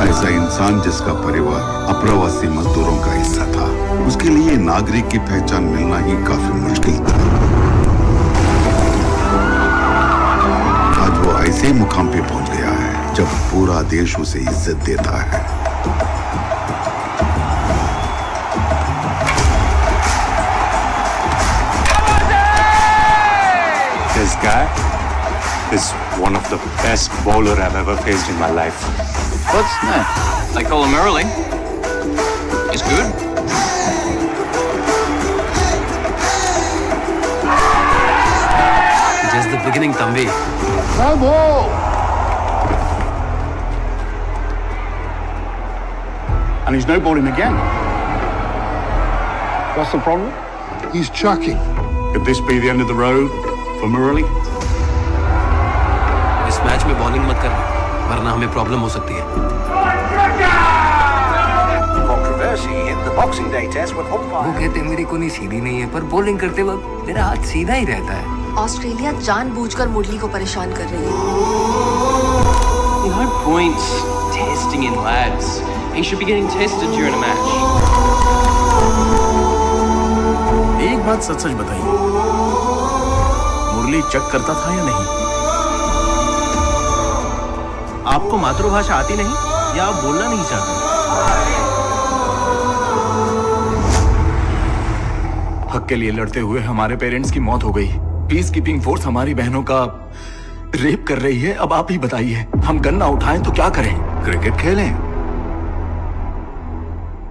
ऐसा इंसान जिसका परिवार अप्रवासी मजदूरों का हिस्सा था, उसके लिए नागरिक की पहचान मिलना ही काफी मुश्किल था। आज वो ऐसे मुकाम पे पहुंच गया है जब पूरा देश उसे इज्जत देता है। This guy is one of the best bowler I've ever faced in my life. What's that? I call him early. He's good. Just the beginning, Tambi. Bravo! And he's no balling again. What's the problem? He's chucking. Could this be the end of the road for Murali? इस match में bowling मत करना, वरना हमें problem हो सकती है। Controversy in the Boxing Day test with umpire. वो कहते मेरी कोनी सीधी नहीं है, पर बॉलिंग करते वक्त मेरा हाथ सीधा ही रहता है। ऑस्ट्रेलिया जानबूझकर मुरली को परेशान कर रही है। No point testing in labs. He should be getting tested during a match. एक बात सच सच बताइए, मुरली चेक करता था या नहीं? आपको मातृभाषा आती नहीं या आप बोलना नहीं चाहते? हक के लिए लड़ते हुए हमारे पेरेंट्स की मौत हो गई। पीस कीपिंग फोर्स हमारी बहनों का रेप कर रही है। अब आप ही बताइए, हम गन ना उठाएं तो क्या करें? क्रिकेट खेलें?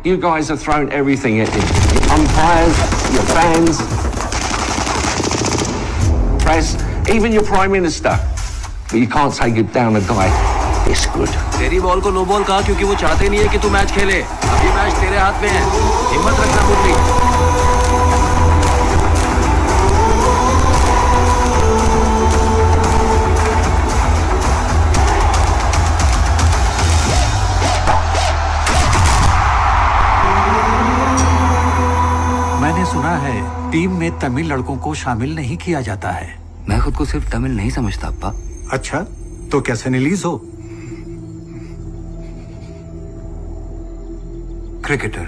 You guys have thrown everything at him. Your umpires, your fans, press, even your Prime Minister. But you can't take it down a guy this good. तेरी बॉल को नो बॉल कहा क्योंकि वो चाहते नहीं है कि तू मैच खेले। अभी मैच तेरे हाथ में है, हिम्मत रखना मुरली। मैंने सुना है टीम में तमिल लड़कों को शामिल नहीं किया जाता है। मैं खुद को सिर्फ तमिल नहीं समझता अप्पा। अच्छा, तो कैसे रिलीज हो? क्रिकेटर।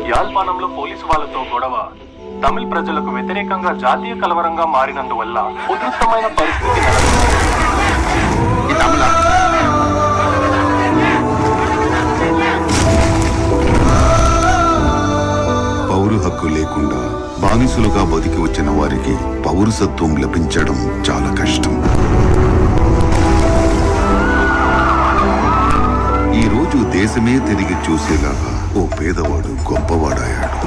యాల్పానంలో పోలీసు వాళ్ళతో గొడవ తమిళ ప్రజలకు వ్యతిరేకంగా జాతీయ కలవరంగా మారినందువల్ల ఉధృతమైన పరిస్థితి పౌర హక్కు లేకుండా బానిసులుగా బతికి వచ్చిన వారికి పౌరసత్వం లభించడం చాలా కష్టం. ఈ రోజు దేశమే తిరిగి చూసేలాగా ఓ పేదవాడు గొప్పవాడాయాడు.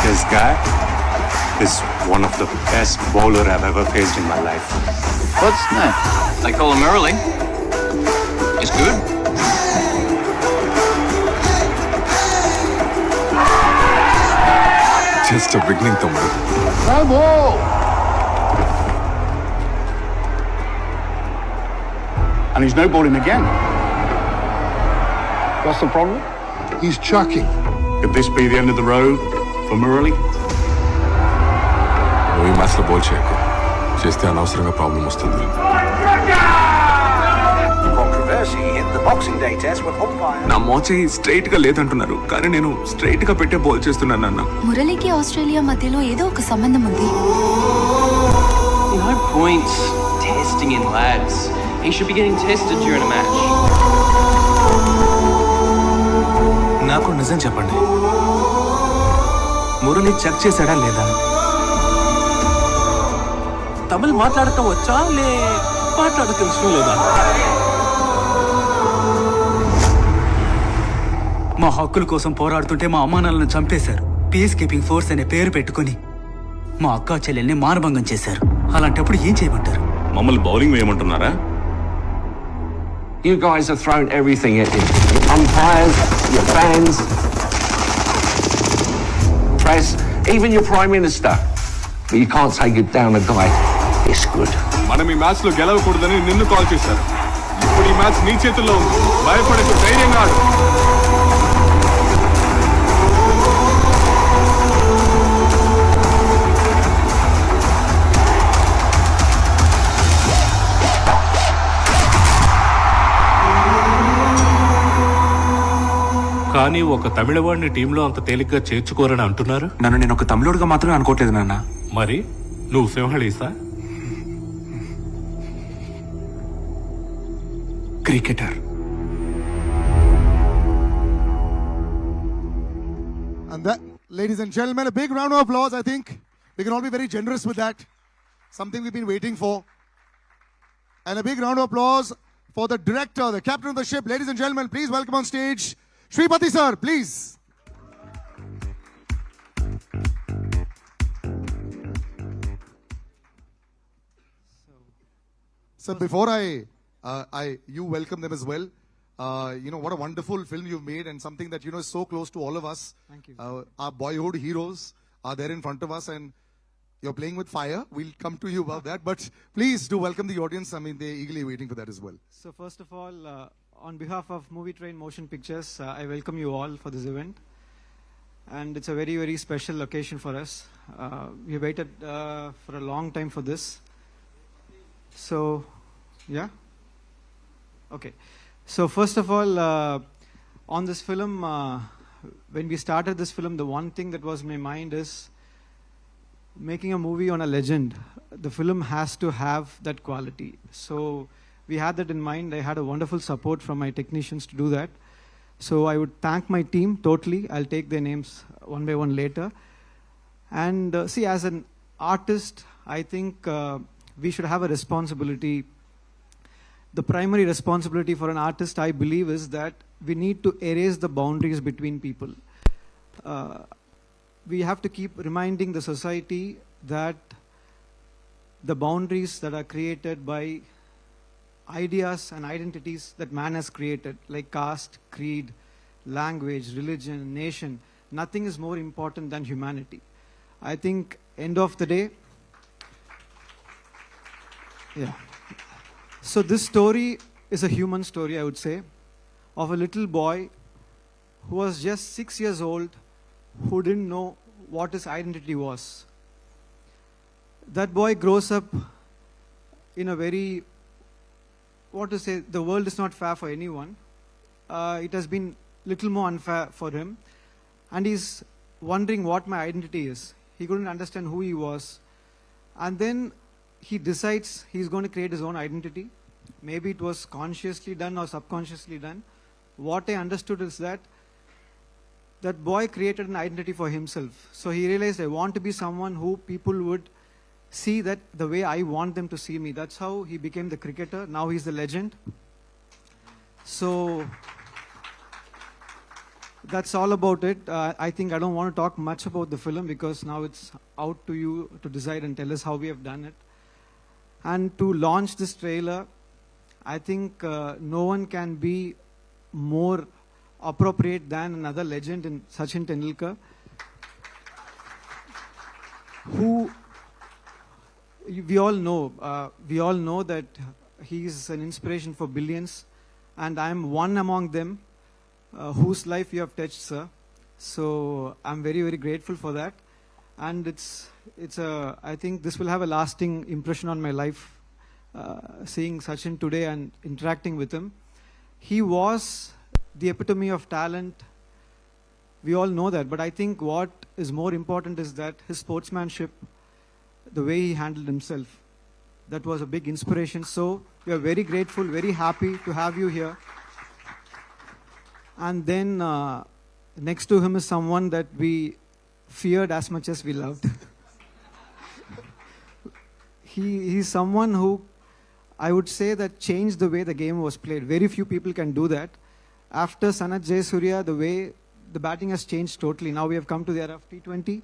This guy is one of the best bowler I've ever faced in my life. What's that? I call him early. He's good. Just a beginning, Tamil. Bravo! And he's no balling again. What's the problem? He's chucking. Could this be the end of the road for Murali? నువ్వు ఈ మ్యాచ్లో bowl చేయకు, చేస్తే అనవసరంగా problem వస్తుంది. Controversy in the Boxing Day test with umpire. నా మోచే straight గా లేదంటున్నారు, కానీ నేను స్ట్రైట్ గా పెట్టే బౌల్ చేస్తున్నాను అన్న. మురళికి ఆస్ట్రేలియా మధ్యలో ఏదో ఒక సంబంధం ఉంది. No point testing in labs. He should be getting tested during a match. నాకు నిజం చెప్పండి, మురళి చెక్ చేశాడా లేదా? తమిళ్ మాట్లాడటం వచ్చా మాట్లాడటం ఇష్టం లేదా? మా హక్కుల కోసం పోరాడుతుంటే మా అమ్మానాలను చంపేశారు. పీస్ కీపింగ్ ఫోర్స్ అనే పేరు పెట్టుకుని మా అక్క చెల్లెల్ని మానభంగం చేశారు. అలాంటప్పుడు ఏం చేయమంటారు? మమ్మల్ని bowling వేయమంటున్నారా? You guys have thrown everything at him. Your umpires, your fans, press, even your Prime Minister. But you can't take it down a guy this good. మనం ఈ మ్యాచ్ లో గెలవకూడదని నిన్ను కాల్ చేశారు. ఇప్పుడు ఈ మ్యాచ్ నీ చేతుల్లో ఉంది. భయపడకు, ధైర్యంగా ఆడు. కానీ ఒక తమిళవాడిని టీంలో అంత తేలిగ్గా చేర్చుకోరని అంటున్నారు. నన్ను నేను ఒక తమిళుడిగా మాత్రమే అనుకోవట్లేదు నాన్న. మరి నువ్వు సింహళీసా? Cricketer. And that, ladies and gentlemen, a big round of applause. I think we can all be very generous with that. Something we've been waiting for. And a big round of applause for the director, the captain of the ship. Ladies and gentlemen, please welcome on stage Shripati sir, please. So before you welcome them as well. What a wonderful film you've made, and something that is so close to all of us. Thank you. Our boyhood heroes are there in front of us, and you're playing with fire. We'll come to you about that, but please do welcome the audience. I mean, they're eagerly waiting for that as well. So first of all, on behalf of Movie Train Motion Pictures, I welcome you all for this event. And it's a very, very special occasion for us. We waited for a long time for this. So, yeah? Okay. So first of all, on this film, when we started this film, the one thing that was in my mind is making a movie on a legend. The film has to have that quality. So we had that in mind. I had a wonderful support from my technicians to do that. So I would thank my team totally. I'll take their names one by one later. And see, as an artist, I think we should have a responsibility. The primary responsibility for an artist, I believe, is that we need to erase the boundaries between people. We have to keep reminding the society that the boundaries that are created by ideas and identities that man has created, like caste, creed, language, religion, nation, nothing is more important than humanity. I think end of the day, yeah. So this story is a human story, I would say, of a little boy who was just 6 years old, who didn't know what his identity was. That boy grows up in a very, the world is not fair for anyone. It has been little more unfair for him. And he's wondering what my identity is. He couldn't understand who he was. And then he decides he's going to create his own identity. Maybe it was consciously done or subconsciously done. What I understood is that boy created an identity for himself. So he realized, I want to be someone who people would see that the way I want them to see me. That's how he became the cricketer. Now he's the legend. So that's all about it. I think I don't want to talk much about the film because now it's out to you to decide and tell us how we have done it. And to launch this trailer, I think no one can be more appropriate than another legend in Sachin Tendulkar, who we all know that he is an inspiration for billions, and I am one among them whose life you have touched, sir. So I'm very, very grateful for that, and I think this will have a lasting impression on my life. Seeing Sachin today and interacting with him, he was the epitome of talent. We all know that, but I think what is more important is that his sportsmanship, the way he handled himself, that was a big inspiration. So we are very grateful, very happy to have you here. And then next to him is someone that we feared as much as we loved. He's someone who, I would say, that changed the way the game was played. Very few people can do that. After Sanath Jayasuriya, the way the batting has changed totally. Now we have come to the era of T20.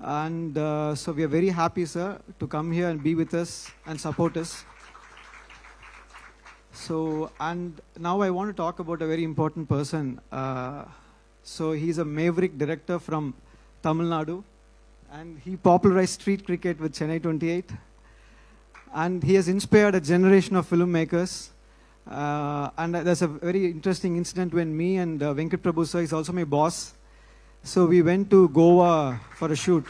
And so we are very happy, sir, to come here and be with us and support us. So, and now I want to talk about a very important person. So he's a maverick director from Tamil Nadu, and he popularized street cricket with Chennai 28. And he has inspired a generation of filmmakers. And there's a very interesting incident when me and Venkat Prabhu sir is also my boss. So we went to Goa for a shoot.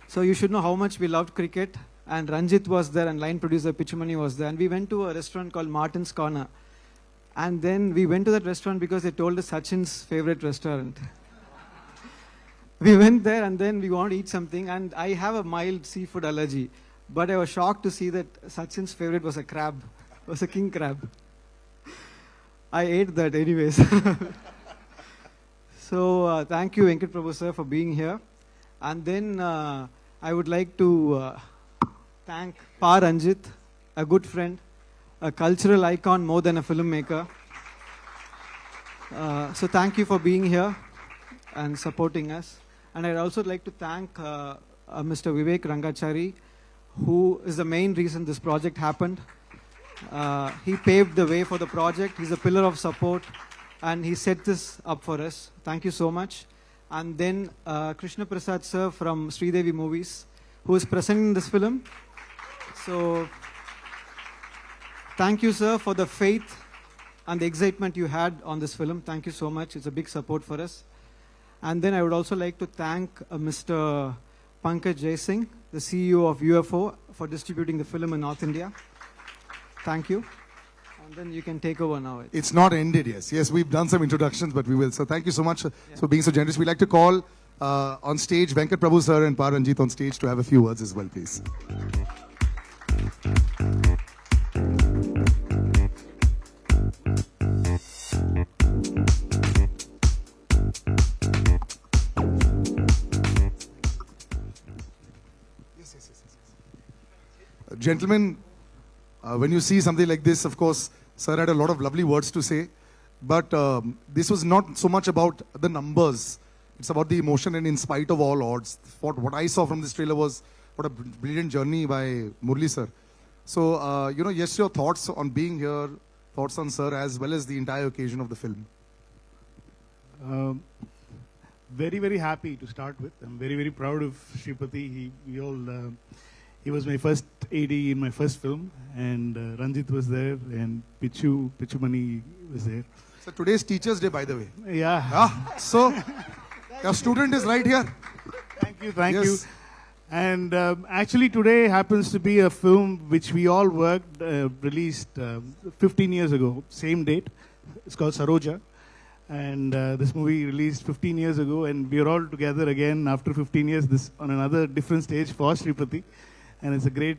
So you should know how much we loved cricket. And Ranjit was there, and line producer Pichumani was there. And we went to a restaurant called Martin's Corner. And then we went to that restaurant because they told us Sachin's favorite restaurant. We went there and then we wanted to eat something. And I have a mild seafood allergy. But I was shocked to see that Sachin's favorite was a crab. It was a king crab. I ate that anyways. So thank you, Venkat Prabhu sir, for being here. And then I would like to thank Pa Ranjit, a good friend, a cultural icon more than a filmmaker. So thank you for being here and supporting us. And I'd also like to thank Mr. Vivek Rangachari, who is the main reason this project happened. He paved the way for the project. He's a pillar of support, and he set this up for us. Thank you so much. And then Krishna Prasad sir from Sridevi Movies, who is presenting this film. So thank you, sir, for the faith and the excitement you had on this film. Thank you so much. It's a big support for us. And then I would also like to thank Mr. Pankaj Jaisingh, the CEO of UFO, for distributing the film in North India. Thank you. And then you can take over now. It's not ended, yes. Yes, we've done some introductions, but we will. So thank you so much for being so generous. We'd like to call on stage Venkat Prabhu sir and Pa Ranjit on stage to have a few words as well, please. Gentlemen, when you see something like this, of course, sir had a lot of lovely words to say, but this was not so much about the numbers. It's about the emotion, and in spite of all odds, what I saw from this trailer was what a brilliant journey by Murli sir. So, yes, your thoughts on being here, thoughts on sir, as well as the entire occasion of the film. Very, very happy to start with. I'm very, very proud of Shripati. He was my first AD in my first film, and Ranjit was there, and Pichumani was there. So today's Teachers' Day, by the way. Yeah. So your student is right here. Thank you. And actually today happens to be a film which we all worked, released 15 years ago, same date. It's called Saroja. And this movie released 15 years ago, and we are all together again after 15 years this on another different stage for Shripati. And it's a great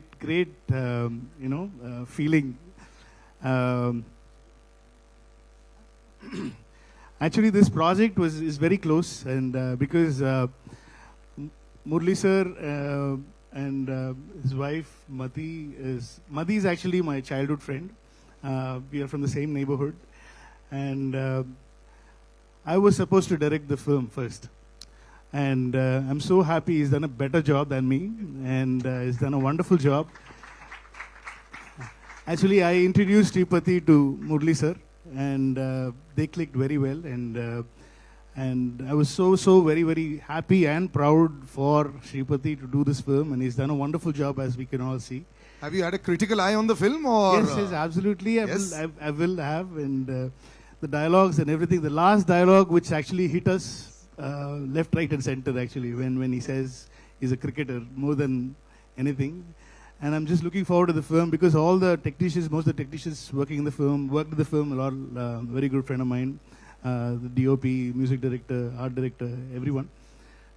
feeling. Actually, this project is very close, and because Murli sir and his wife Mati is actually my childhood friend. We are from the same neighborhood, and I was supposed to direct the film first. And I'm so happy he's done a better job than me, and he's done a wonderful job. Actually, I introduced Shripati to Murli sir, and they clicked very well, and I was so very, very happy and proud for Shripati to do this film, and he's done a wonderful job, as we can all see. Have you had a critical eye on the film, or? Yes, absolutely. I will have, and the dialogues and everything. The last dialogue, which actually hit us left, right, and center, actually, when he says he's a cricketer more than anything. And I'm just looking forward to the film, because all the technicians, most of the technicians working in the film, worked in the film, a lot, very good friend of mine, the DOP, music director, art director, everyone.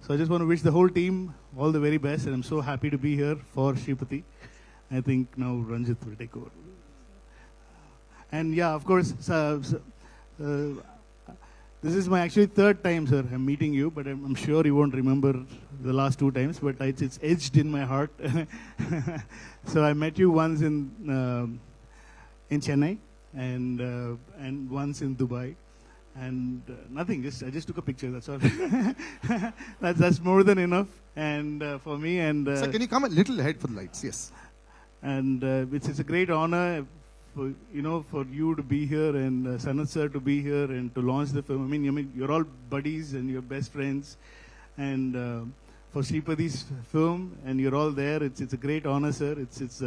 So I just want to wish the whole team all the very best, and I'm so happy to be here for Shripati. I think now Ranjit will take over. And yeah, of course, this is my actually third time, sir, I'm meeting you, but I'm sure you won't remember the last two times, but it's edged in my heart. So I met you once in Chennai and once in Dubai, and nothing. I just took a picture. That's all. that's more than enough, and for me. And sir, can you come a little ahead for the lights? Yes. And it's a great honor for you to be here and Sanat sir to be here and to launch the film. I mean, you're all buddies and you're best friends, and for Sripadi's film, and you're all there. It's a great honor, sir. It's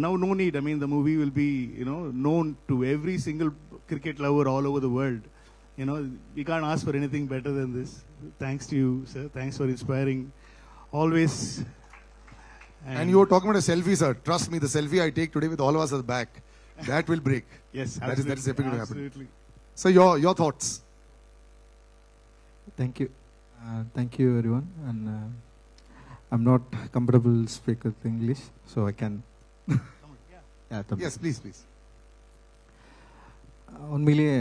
now no need. I mean, the movie will be known to every single cricket lover all over the world. We can't ask for anything better than this. Thanks to you, sir. Thanks for inspiring always. And you were talking about a selfie, sir. Trust me, the selfie I take today with all of us at the back, that will break. Yes, that is definitely going to happen. Absolutely. So your thoughts? Thank you. Thank you, everyone. And I'm not comfortable speak with English, so I can. Yes, please. உண்மையிலேயே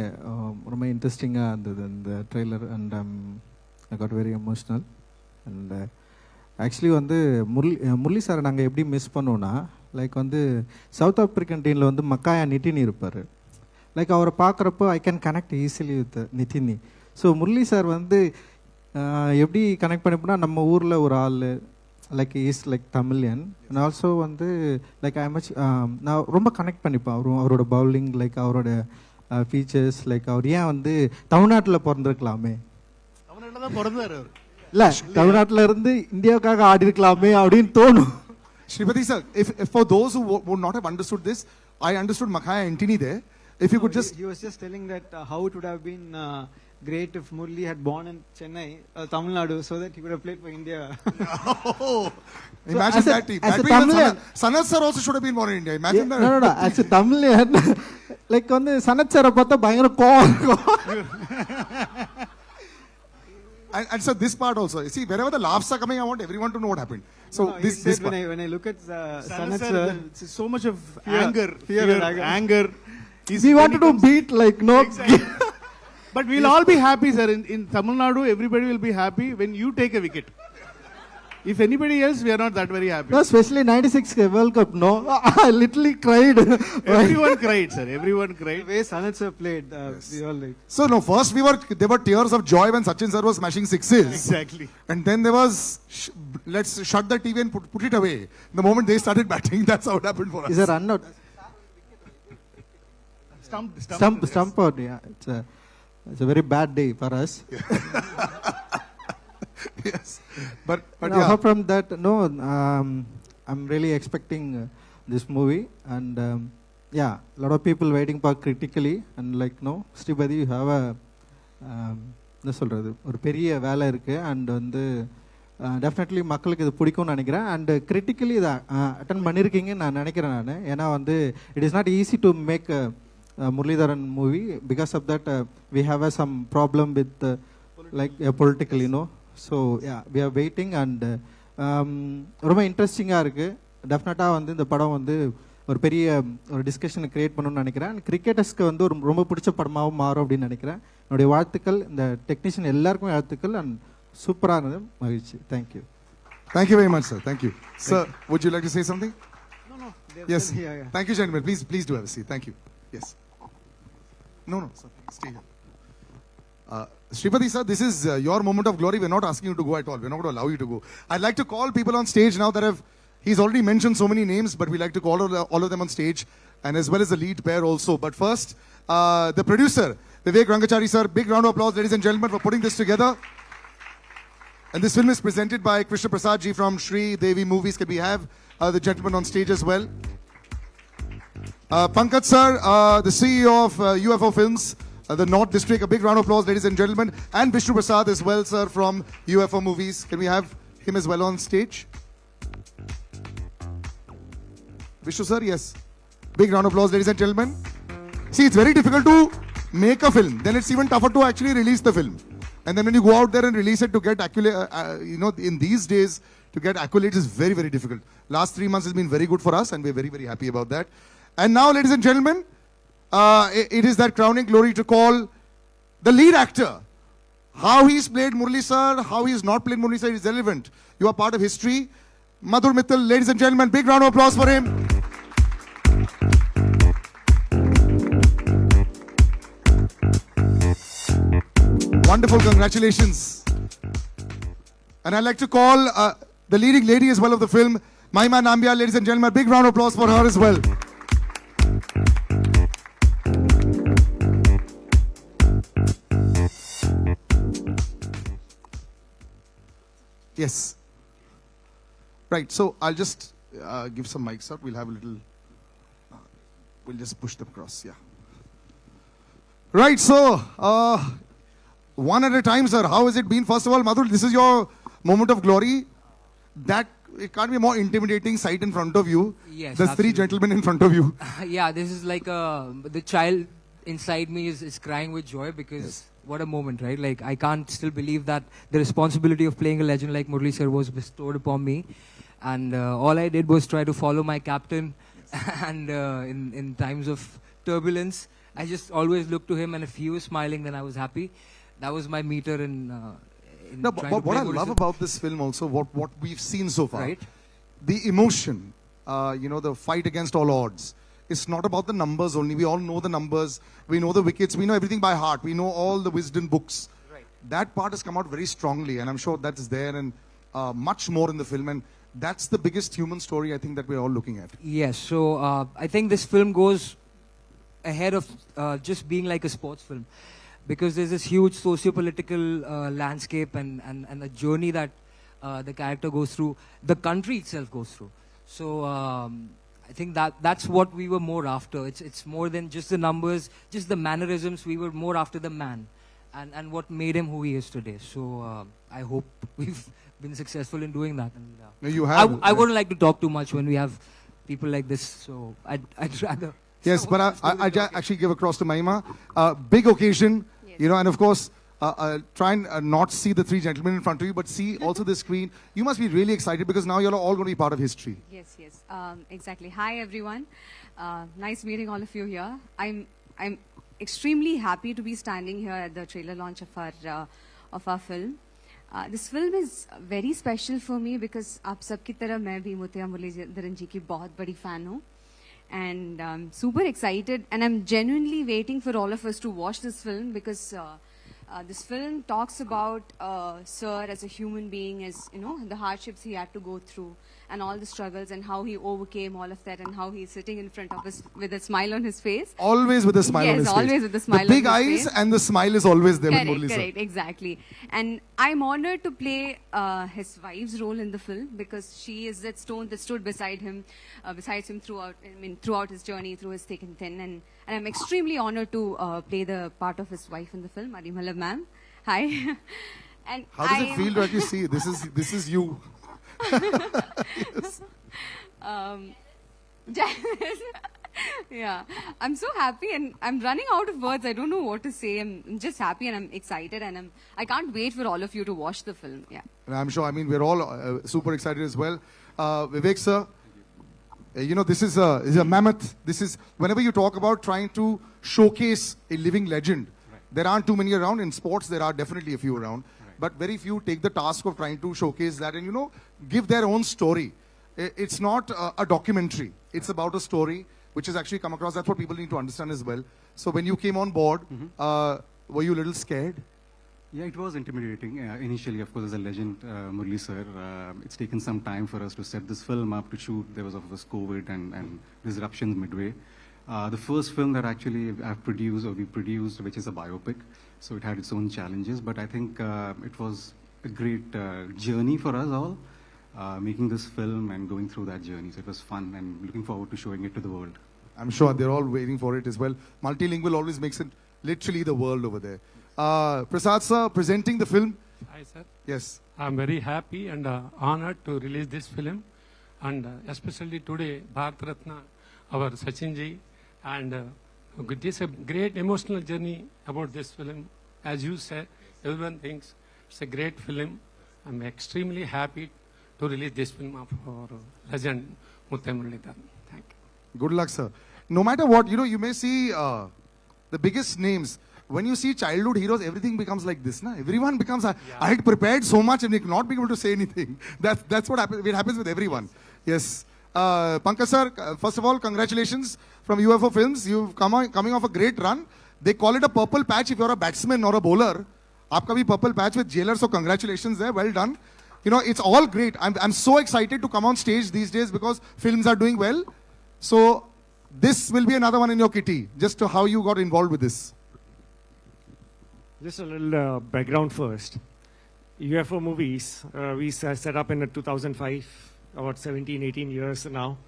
ரொம்ப இன்ட்ரெஸ்டிங்காக இருந்தது இந்த trailer, and I got very emotional. And actually வந்து முரளி சாரை நாங்கள் எப்படி miss பண்ணோன்னா, லைக் வந்து சவுத் ஆப்ரிக்கன் டீமில் வந்து மக்காயா நிட்டினி இருப்பார். லைக் அவரை பார்க்குறப்போ I can connect easily with நிட்டினி. ஸோ முரளி சார் வந்து எப்படி கனெக்ட் பண்ணிப்போனா, நம்ம ஊரில் ஒரு ஆள் லைக் இஸ் லைக் தமிழியன், அண்ட் ஆல்சோ வந்து லைக் ஐ மச் நான் ரொம்ப கனெக்ட் பண்ணிப்பேன் அவரோட பவுலிங், லைக் அவரோட ஃபீச்சர்ஸ், லைக் அவர் ஏன் வந்து தமிழ்நாட்டில் பிறந்திருக்கலாமே, தமிழ்நாட்டில் தான் பிறந்தார் அவர், இல்லை தமிழ்நாட்டில் இருந்து இந்தியாவுக்காக ஆடி இருக்கலாமே அப்படின்னு தோணும். Sripadi sir, if for those who would not have understood this, I understood Makhaya Antony there. If you could just... He was just telling that how it would have been great if Murli had born in Chennai, Tamil Nadu, so that he could have played for India. Imagine that team. That means Sanat sir also should have been born in India. Imagine that. No. As a Tamilian, like வந்து Sanat sir பார்த்தா பயங்கர கோவம் இருக்கும். And so this part also, you see, wherever the laughs are coming, I want everyone to know what happened. So this part. When I look at Sanat sir, so much of fear, anger. We wanted to beat like no. Exactly. But we'll all be happy, sir. In Tamil Nadu, everybody will be happy when you take a wicket. If anybody else, we are not that very happy. No, especially 96 World Cup, no? I literally cried. Everyone cried, sir. Everyone cried. The way Sanat sir played, we all like. So no, first there were tears of joy when Sachin sir was smashing sixes. Exactly. And then there was, let's shut the TV and put it away. The moment they started batting, that's how it happened for us. Is a run out? Stump out, yeah. It's a very bad day for us. Yes, but no, yeah. Apart from that, no, I'm really expecting this movie, and yeah, a lot of people waiting for critically, and like no, Sripadi, you have a என்ன சொல்றது, ஒரு பெரிய வேலை இருக்கு, and வந்து definitely மக்களுக்கு இது பிடிக்கும்னு நினைக்கிறேன், அண்ட் கிரிட்டிக்கலி இதை அட்டன் பண்ணியிருக்கீங்கன்னு நான் நினைக்கிறேன் நான். ஏன்னா வந்து it is not easy to make Muralitharan movie. Because of that, we have some problem with like political, So yeah, we are waiting, and ரொம்ப இன்ட்ரெஸ்டிங்காக இருக்குது. டெஃபினட்டாக வந்து இந்த படம் வந்து ஒரு பெரிய ஒரு டிஸ்கஷனை கிரியேட் பண்ணணும்னு நினைக்கிறேன். கிரிக்கெட்டர்ஸ்க்கு வந்து ஒரு ரொம்ப பிடிச்ச படமாகவும் மாறும் அப்படின்னு நினைக்கிறேன். என்னுடைய வாழ்த்துக்கள், இந்த டெக்னீஷியன் எல்லாருக்குமே வாழ்த்துக்கள், அண்ட் சூப்பராக இருந்தது, மகிழ்ச்சி. Thank you. Thank you very much, sir. Thank you. Sir, would you like to say something? No. Yes. Yeah. Thank you, gentlemen. Please do have a seat. Thank you. Yes. No, sir. Stay here. Sripadi sir, this is your moment of glory. We're not asking you to go at all. We're not going to allow you to go. I'd like to call people on stage now that he's already mentioned so many names, but we like to call all of them on stage, and as well as the lead pair also. But first, the producer, Vivek Rangachari sir, big round of applause, ladies and gentlemen, for putting this together. And this film is presented by Krishna Prasad ji from Shri Devi Movies. Can we have the gentleman on stage as well? Pankaj sir, the CEO of UFO Films, the North District. A big round of applause, ladies and gentlemen. And Vishnu Prasad as well, sir, from UFO Movies. Can we have him as well on stage? Vishnu sir, yes. Big round of applause, ladies and gentlemen. See, it's very difficult to make a film. Then it's even tougher to actually release the film. And then when you go out there and release it to get in these days, to get accolades is very, very difficult. Last 3 months has been very good for us, and we're very, very happy about that. And now, ladies and gentlemen, it is that crowning glory to call the lead actor. How he's played Murli sir, how he's not played Murli sir is irrelevant. You are part of history. Madhur Mittal, ladies and gentlemen, big round of applause for him. Wonderful, congratulations. And I'd like to call the leading lady as well of the film, Mahima Nambiar, ladies and gentlemen, big round of applause for her as well. Yes. Right, so I'll just give some mics out. We'll have a little, we'll just push them across, yeah. Right, so, one at a time, sir. How has it been? First of all, Madhur, this is your moment of glory. That, it can't be a more intimidating sight in front of you. Yes, there's absolutely. 3 gentlemen in front of you. Yeah, this is like the child inside me is crying with joy because what a moment, right? Like, I can't still believe that the responsibility of playing a legend like Murali sir was bestowed upon me. And all I did was try to follow my captain. And in times of turbulence, I just always looked to him, and if he was smiling, then I was happy. That was my meter in No, trying but to what play I Murali love sir. about this film also, what we've seen so far, Right. the emotion, the fight against all odds. It's not about the numbers only. We all know the numbers. We know the wickets. We know everything by heart. We know all the wisdom books. Right. That part has come out very strongly, and I'm sure that is there and much more in the film. And that's the biggest human story I think that we're all looking at. Yes, so I think this film goes ahead of just being like a sports film, because there's this huge socio-political landscape and a journey that the character goes through, the country itself goes through. So I think that's what we were more after. It's more than just the numbers, just the mannerisms. We were more after the man and what made him who he is today. So I hope we've been successful in doing that. And, No, you have. I wouldn't like to talk too much when we have people like this, so I'd rather... Yes, but I actually give across to Mahima. Big occasion, and of course, try and not see the 3 gentlemen in front of you, but see also the screen. You must be really excited because now you're all going to be part of history. Yes, exactly. Hi, everyone. Nice meeting all of you here. I'm extremely happy to be standing here at the trailer launch of our film. This film is very special for me because आप सबकी तरह मैं भी मुत्तिया मुरलीधरन जी की बहुत बड़ी fan हूँ. And I'm super excited, and I'm genuinely waiting for all of us to watch this film because this film talks about Sir as a human being, as the hardships he had to go through, and all the struggles, and how he overcame all of that, and how he's sitting in front of us with a smile on his face. Always with a smile on his face. Yes, always with a smile on his face. The big eyes and the smile is always there with Murali sir. Correct, exactly. And I'm honored to play his wife's role in the film because she is that stone that stood beside him, besides him throughout his journey, through his thick and thin. And I'm extremely honored to play the part of his wife in the film, Marimala ma'am. Hi. And how does it feel to actually see this is you? Yes. Yeah, I'm so happy and I'm running out of words. I don't know what to say. I'm just happy and I'm excited, and I can't wait for all of you to watch the film. Yeah. And I'm sure. I mean, we're all super excited as well. Vivek sir, this is a mammoth. This is whenever you talk about trying to showcase a living legend, there aren't too many around. In sports, there are definitely a few around. But very few take the task of trying to showcase that and, give their own story. It's not a documentary. It's about a story which has actually come across. That's what people need to understand as well. So when you came on board, were you a little scared? Yeah, it was intimidating. Initially, of course, as a legend, Murali sir, it's taken some time for us to set this film up, to shoot. There was, of course, COVID and disruptions midway. The first film that actually we produced, which is a biopic, so it had its own challenges, but I think it was a great journey for us all, making this film and going through that journey. So it was fun, and looking forward to showing it to the world. I'm sure they're all waiting for it as well. Multilingual always makes it literally the world over there. Prasad sir, presenting the film. Hi sir. Yes. I'm very happy and honored to release this film, and especially today, Bharat Ratna, our Sachin ji, and this is a great emotional journey about this film. As you said, everyone thinks it's a great film. I'm extremely happy to release this film of our legend, Muttiah Muralitharan. Thank you. Good luck, sir. No matter what, you may see the biggest names. When you see childhood heroes, everything becomes like this. Na? Everyone becomes, I had prepared so much and not being able to say anything. That's what happens. It happens with everyone. Yes. Pankaj sir, first of all, congratulations from UFO Films. You've coming off a great run. They call it a purple patch if you're a batsman or a bowler. Aapka bhi purple patch with Jailer, so congratulations there. Well done. It's all great. I'm so excited to come on stage these days because films are doing well. So this will be another one in your kitty. Just to how you got involved with this. Just a little background first. UFO movies. We set up in 2005, about 17, 18 years now,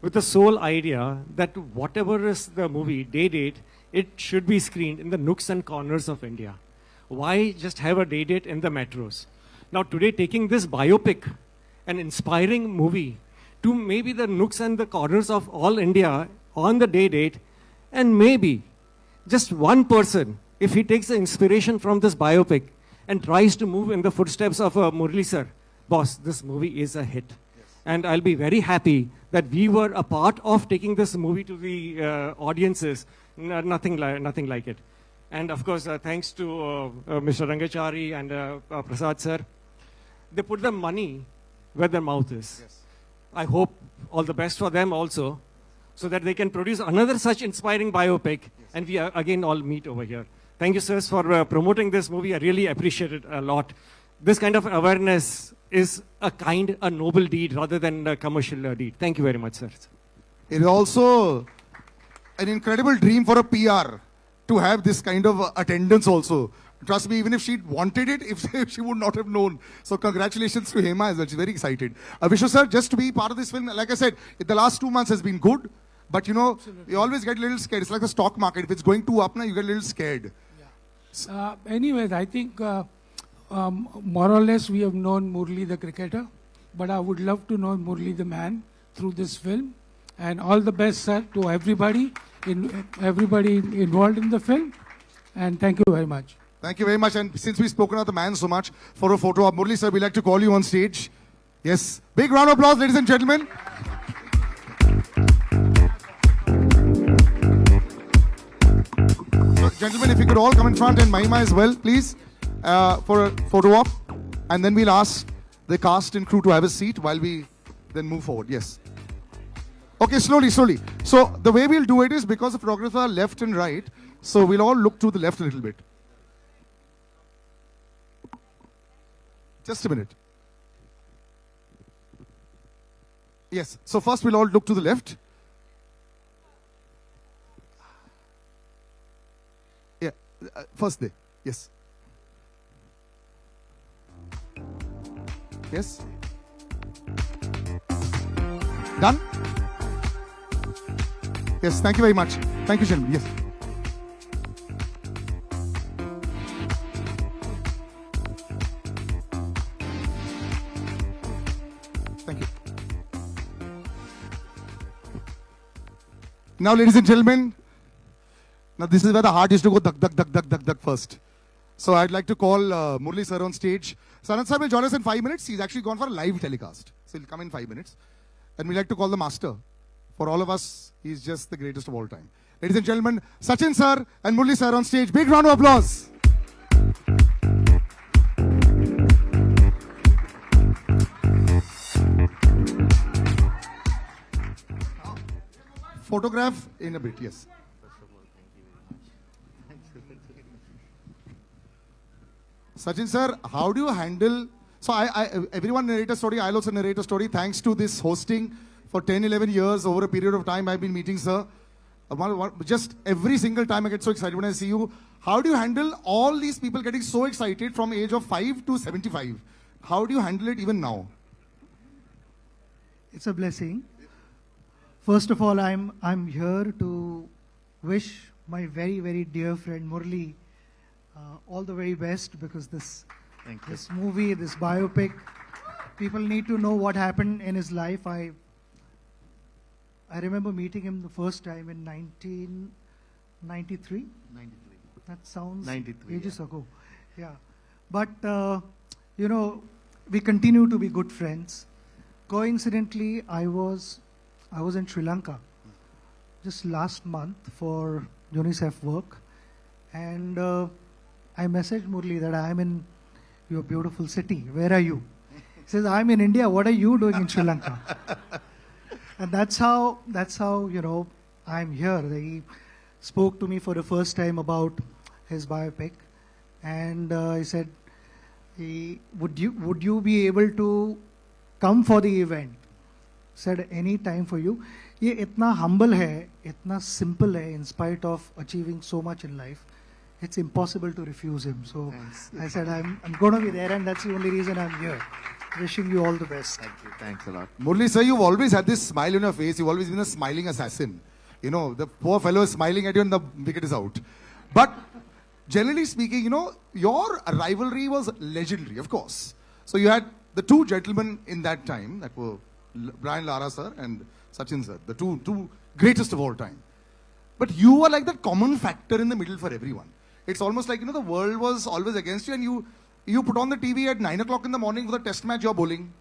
with the sole idea that whatever is the movie, day date, it should be screened in the nooks and corners of India. Why just have a day date in the metros? Now today, taking this biopic, an inspiring movie, to maybe the nooks and the corners of all India on the day date, and maybe just one person, if he takes the inspiration from this biopic and tries to move in the footsteps of Murali sir, boss, this movie is a hit. Yes. And I'll be very happy that we were a part of taking this movie to the audiences. Nothing like it. And of course, thanks to Mr. Rangachari and Prasad sir, they put the money where their mouth is. Yes. I hope all the best for them also, so that they can produce another such inspiring biopic, yes. And we again all meet over here. Thank you, sirs, for promoting this movie. I really appreciate it a lot. This kind of awareness is a noble deed rather than a commercial deed. Thank you very much, sir. It is also an incredible dream for a PR to have this kind of attendance also. Trust me, even if she wanted it, if she would not have known. So congratulations to Hema as well. She's very excited. Vishnu sir, just to be part of this film, like I said, the last 2 months has been good. But you know, absolutely, you always get a little scared. It's like the stock market. If it's going too up now, you get a little scared. Yeah. Anyways, I think more or less we have known Murali the cricketer. But I would love to know Murali the man through this film. And all the best, sir, to everybody involved in the film. And thank you very much. Thank you very much. And since we've spoken of the man so much, for a photo of Murali sir, we'd like to call you on stage. Yes. Big round of applause, ladies and gentlemen. So, gentlemen, if you could all come in front, and Mahima as well, please, for a photo op. And then we'll ask the cast and crew to have a seat while we then move forward. Yes. Okay, slowly. So the way we'll do it is, because the photographers are left and right, so we'll all look to the left a little bit. Just a minute. Yes, so first we'll all look to the left. Yeah, first day. Yes. Yes. Done? Yes, thank you very much. Thank you, gentlemen. Yes. Thank you. Now, ladies and gentlemen, now this is where the heart used to go duck, duck, duck, duck, duck, duck first. So I'd like to call Murali sir on stage. Sanat sir will join us in 5 minutes. He's actually gone for a live telecast. So he'll come in 5 minutes. And we'd like to call the master. For all of us, he's just the greatest of all time. Ladies and gentlemen, Sachin sir and Murali sir on stage. Big round of applause. Photograph in a bit, yes. Sachin sir, how do you handle... So everyone narrate a story, I'll also narrate a story. Thanks to this hosting for 10, 11 years, over a period of time I've been meeting sir. Just every single time I get so excited when I see you. How do you handle all these people getting so excited from age of 5 to 75? How do you handle it even now? It's a blessing. First of all, I'm here to wish my very, very dear friend Murali all the very best, because this movie, this biopic, people need to know what happened in his life. I remember meeting him the first time in 1993. 93. That sounds 93, ages ago. Yeah. But, you know, we continue to be good friends. Coincidentally, I was in Sri Lanka just last month for UNICEF work, and I messaged Murali that I'm in your beautiful city. Where are you? He says, I'm in India. What are you doing in Sri Lanka? And that's how you know I'm here. He spoke to me for the first time about his biopic, and he said, would you be able to come for the event? Said any time for you. ये इतना humble है, इतना simple है, in spite of achieving so much in life. it's impossible to refuse him. So I said, I'm going to be there, and that's the only reason I'm here. Wishing you all the best. Thank you. Thanks a lot. Murli sir, you've always had this smile on your face. You've always been a smiling assassin. You know, the poor fellow is smiling at you and the wicket is out. But generally speaking, you know, your rivalry was legendary, of course. So you had the two gentlemen in that time, that were Brian Lara sir and Sachin sir, the two greatest of all time. But you were like that common factor in the middle for everyone. It's almost like, you know, the world was always against you, and you put on the TV at 9 o'clock in the morning for the test match, you're bowling.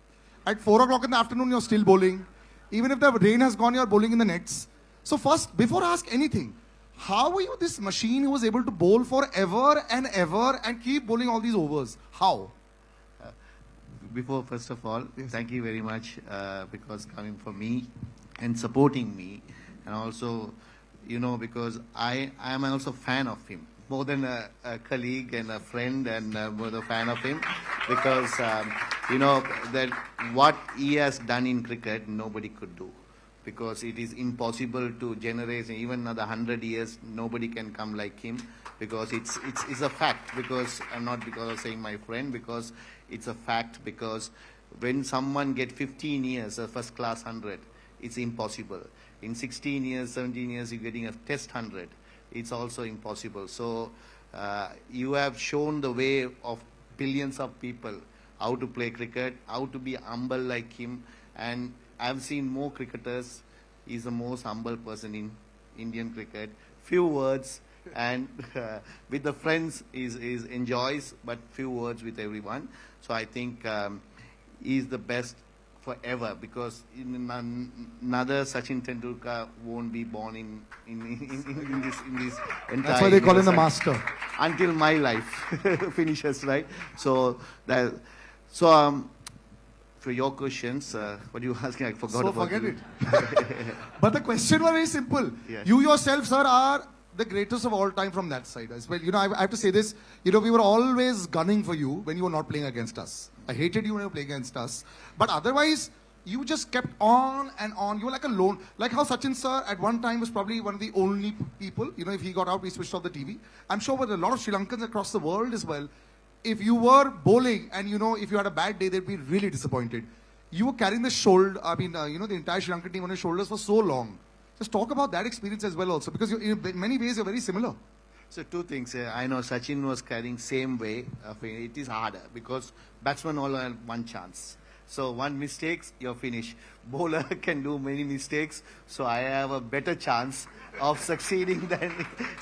At 4 o'clock in the afternoon, you're still bowling. Even if the rain has gone, you're bowling in the nets. So first, before I ask anything, how were you this machine who was able to bowl forever and ever and keep bowling all these overs? How? First of all, thank you very much because coming for me and supporting me, and also, you know, because I am also a fan of him, more than a colleague and a friend, and more a fan of him, because you know that what he has done in cricket nobody could do, because it is impossible to generate even another 100 years. Nobody can come like him, because it's a fact. Because I'm not because of saying my friend, because it's a fact. Because when someone get 15 years a first class 100, it's impossible. In 16 years, 17 years, you're getting a test 100. It's also impossible. So you have shown the way of billions of people how to play cricket, how to be humble like him. And I've seen more cricketers. He's the most humble person in Indian cricket. Few words, and with the friends is enjoys, but few words with everyone. So I think he's the best forever, because another Sachin Tendulkar won't be born in this entire. That's why they call him the master. Until my life finishes, right? So for your questions, what you asking, I forgot So about forget it. But the question was very simple. Yes. You yourself, sir, are the greatest of all time from that side as well. You know, I have to say this. You know, we were always gunning for you when you were not playing against us. I hated you when you were playing against us. But otherwise, you just kept on and on. You were like a lone. Like how Sachin sir at one time was probably one of the only people. You know, if he got out, we switched off the TV. I'm sure with a lot of Sri Lankans across the world as well, if you were bowling and, you know, if you had a bad day, they'd be really disappointed. You were carrying the shoulder, you know, the entire Sri Lankan team on your shoulders for so long. Just talk about that experience as well also, because in many ways you're very similar. So two things. I know Sachin was carrying same way. It is harder because batsmen all have one chance. So one mistakes, you're finished. Bowler can do many mistakes. So I have a better chance of succeeding than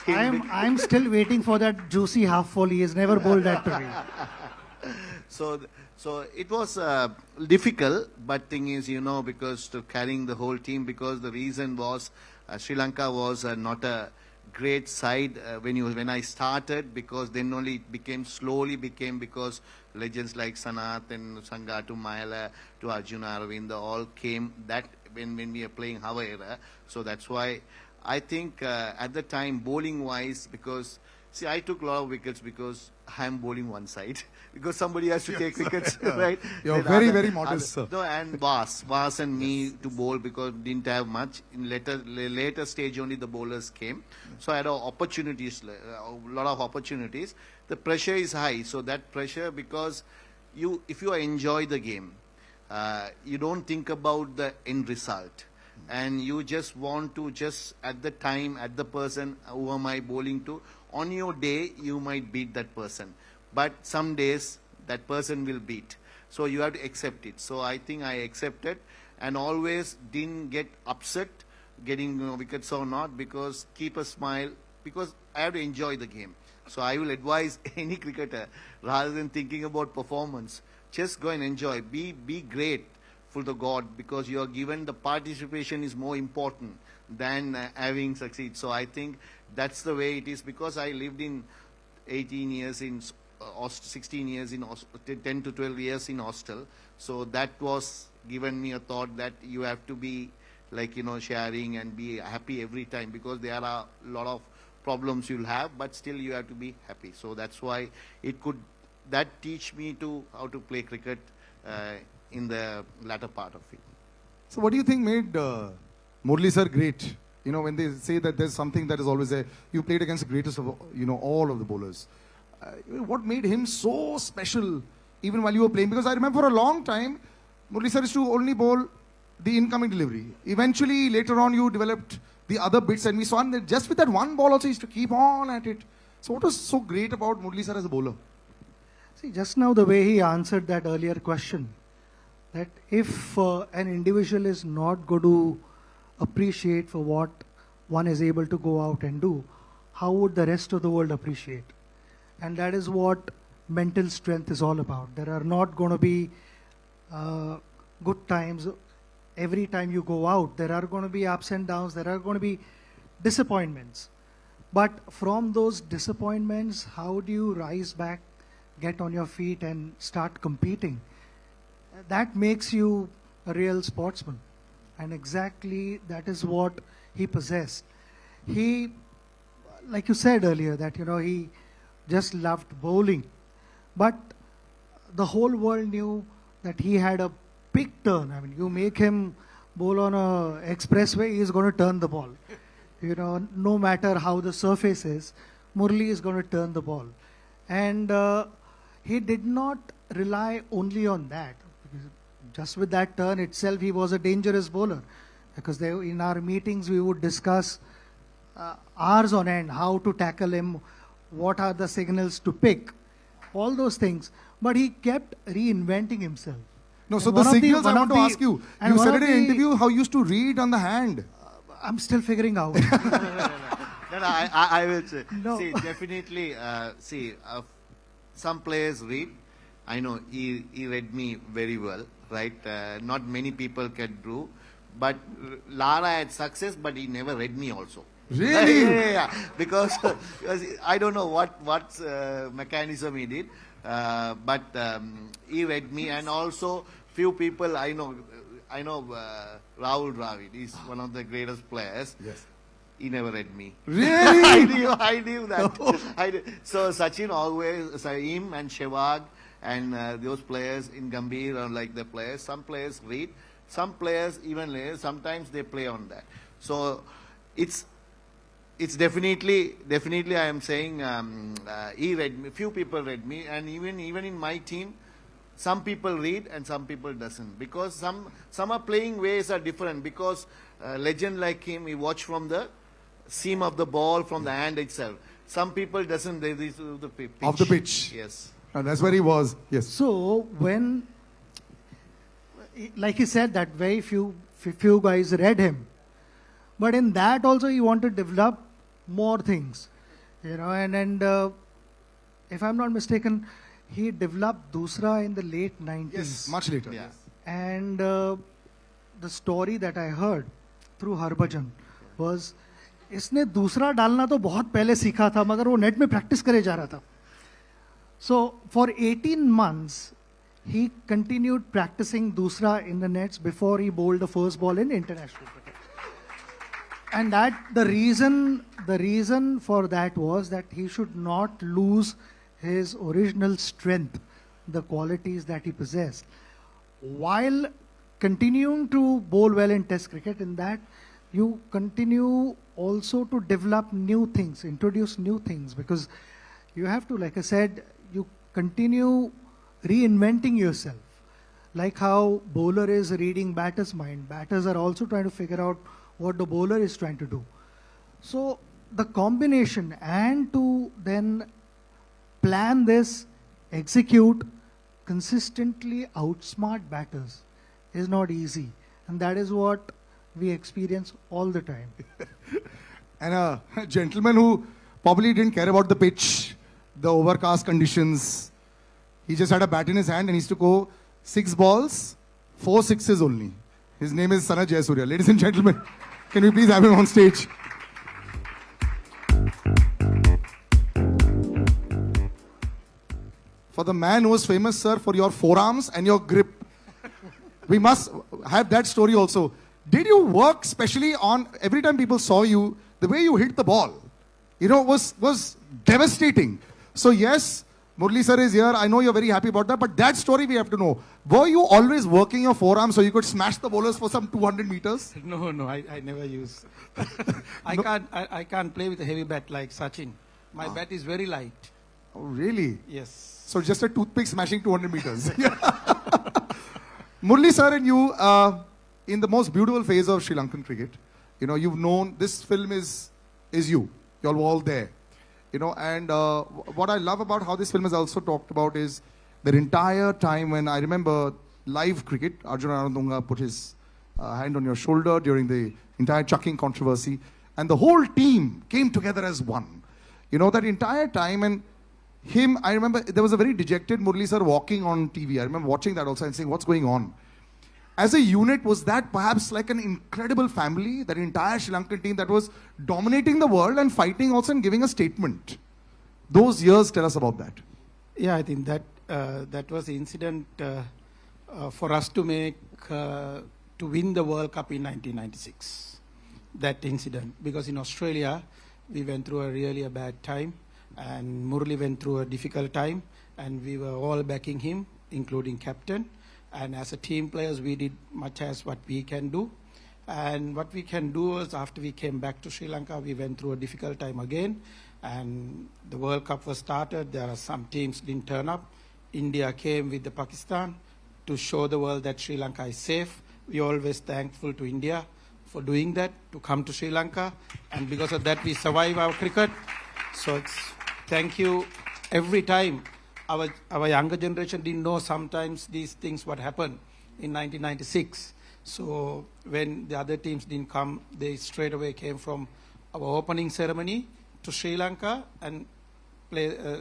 him. I'm still waiting for that juicy half volley. He has never bowled that to me. So it was difficult, but thing is, you know, because to carrying the whole team, because the reason was Sri Lanka was not a great side when I started, because then only it slowly became because legends like Sanath and Sangha to Mayala to Arjuna Aravinda all came that when we were playing our era. So that's why I think at the time, bowling wise, because see, I took a lot of wickets because I'm bowling one side. Because somebody has to take wickets, right? You're very modest, sir. No, and Vas and me to bowl, because didn't have much. In later stage only the bowlers came. So I had opportunities, a lot of opportunities. The pressure is high. So that pressure, because if you enjoy the game, you don't think about the end result. And you just want to at the time, at the person who am I bowling to, on your day, you might beat that person. But some days, that person will beat. So you have to accept it. So I think I accepted and always didn't get upset getting wickets or not, because keep a smile, because I have to enjoy the game. So I will advise any cricketer, rather than thinking about performance, just go and enjoy. Be great for the God, because you are given the participation is more important than having succeed. So I think that's the way it is, because I lived in 18 years in 16 years in 10 to 12 years in hostel. So that was given me a thought that you have to be like, you know, sharing and be happy every time, because there are a lot of problems you'll have, but still you have to be happy. So that's why that teach me to how to play cricket in the latter part of it. So what do you think made Murli sir great? You know, when they say that there's something that is always there, you played against the greatest of, all of the bowlers. What made him so special even while you were playing? Because I remember for a long time, Murali sir used to only bowl the incoming delivery. Eventually, later on, you developed the other bits, and we saw that just with that one ball also, he used to keep on at it. So what was so great about Murali sir as a bowler? See, just now the way he answered that earlier question, that if an individual is not going to appreciate for what one is able to go out and do, how would the rest of the world appreciate? And that is what mental strength is all about. There are not going to be good times every time you go out. There are going to be ups and downs. There are going to be disappointments. But from those disappointments, how do you rise back, get on your feet and start competing? That makes you a real sportsman. And exactly that is what he possessed. He, like you said earlier, that, he just loved bowling. But the whole world knew that he had a big turn. I mean, you make him bowl on a expressway, he is going to turn the ball. No matter how the surface is, Murali is going to turn the ball. And he did not rely only on that. Just with that turn itself, he was a dangerous bowler. Because in our meetings, we would discuss hours on end, how to tackle him, what are the signals to pick, all those things. But he kept reinventing himself. No, so the signals I want to ask you. You said in an interview how you used to read on the hand. I'm still figuring out. No, I will say. No. See, definitely, some players read. I know he read me very well, right? Not many people can do. But Lara had success, but he never read me also. Really? Yeah. Because I don't know what mechanism he did. But he read me, and also few people I know Rahul Dravid is one of the greatest players. Yes. He never read me. Really? I knew that. So Sachin always, him and Sehwag and those players in Gambhir are like the players. Some players read, some players even later, sometimes they play on that. So it's definitely I am saying he read me, few people read me, and even in my team, some people read and some people doesn't, because some are playing ways are different, because legend like him, he watch from the seam of the ball, from the hand itself. Some people doesn't, they do the pitch. Of the pitch. Yes. And that's where he was. Yes. So when, like he said, that very few guys read him. But in that also he wanted to develop more things. And if I'm not mistaken, he developed Dusra in the late 90s. Yes, much later. Yeah. And the story that I heard through Harbhajan was, इसने दूसरा डालना तो बहुत पहले सीखा था, मगर वो नेट में प्रैक्टिस करे जा रहा था. So for 18 months, he continued practicing Dusra in the nets before he bowled the first ball in international cricket. And that the reason for that was that he should not lose his original strength, the qualities that he possessed, while continuing to bowl well in Test cricket. In that, you continue also to develop new things, introduce new things, because you have to, like I said, you continue reinventing yourself. Like how bowler is reading batter's mind, batters are also trying to figure out what the bowler is trying to do. So the combination, and to then plan this, execute, consistently outsmart batters is not easy. And that is what we experience all the time. And a gentleman who probably didn't care about the pitch, the overcast conditions. He just had a bat in his hand and he used to go 6 balls, 4 sixes only. His name is Sanjay Jayasuriya. Ladies and gentlemen, can we please have him on stage? For the man who was famous, sir, for your forearms and your grip. We must have that story also. Did you work specially on, every time people saw you, the way you hit the ball, was devastating. So yes, Murli sir is here. I know you're very happy about that, but that story we have to know. Were you always working your forearm so you could smash the bowlers for some 200 meters? No, I never use. I can't play with a heavy bat like Sachin. My bat is very light. Oh, really? Yes. So just a toothpick smashing 200 meters. Murli sir and you, in the most beautiful phase of Sri Lankan cricket, you know, you've known this film is you. You're all there. You know, and what I love about how this film is also talked about is the entire time when I remember live cricket, Arjuna Anandunga put his hand on your shoulder during the entire chucking controversy, and the whole team came together as one. You know, that entire time, and him, I remember there was a very dejected Murli sir walking on TV. I remember watching that also and saying, what's going on? As a unit, was that perhaps like an incredible family, that entire Sri Lankan team that was dominating the world and fighting also and giving a statement? Those years, tell us about that. Yeah, I think that that was the incident for us to make, to win the World Cup in 1996. That incident, because in Australia, we went through a bad time, and Murli went through a difficult time, and we were all backing him, including captain. And as a team players, we did much as what we can do. And what we can do is, after we came back to Sri Lanka, we went through a difficult time again. And the World Cup was started. There are some teams didn't turn up. India came with the Pakistan to show the world that Sri Lanka is safe. We're always thankful to India for doing that, to come to Sri Lanka. And because of that, we survive our cricket. So it's thank you every time. Our younger generation didn't know sometimes these things what happened in 1996. So when the other teams didn't come, they straight away came from our opening ceremony to Sri Lanka and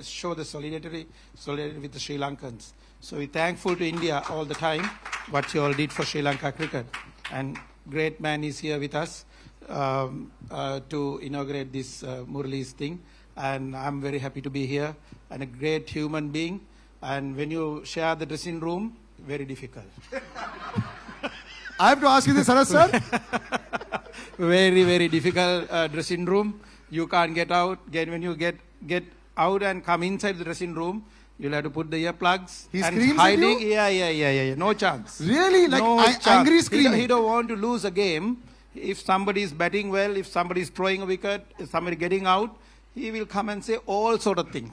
show the solidarity with the Sri Lankans. So we're thankful to India all the time what you all did for Sri Lanka cricket. And great man is here with us to inaugurate this Murali's thing. And I'm very happy to be here, and a great human being. And when you share the dressing room, very difficult. I have to ask you this, Sarat sir. Very, very difficult dressing room. You can't get out. When you get out and come inside the dressing room, you'll have to put the earplugs. He and screams hiding. at you? Yeah. No chance. Really? Like no chance. angry screaming? He don't want to lose a game. If somebody is batting well, if somebody is throwing a wicket, if somebody getting out, he will come and say all sort of things.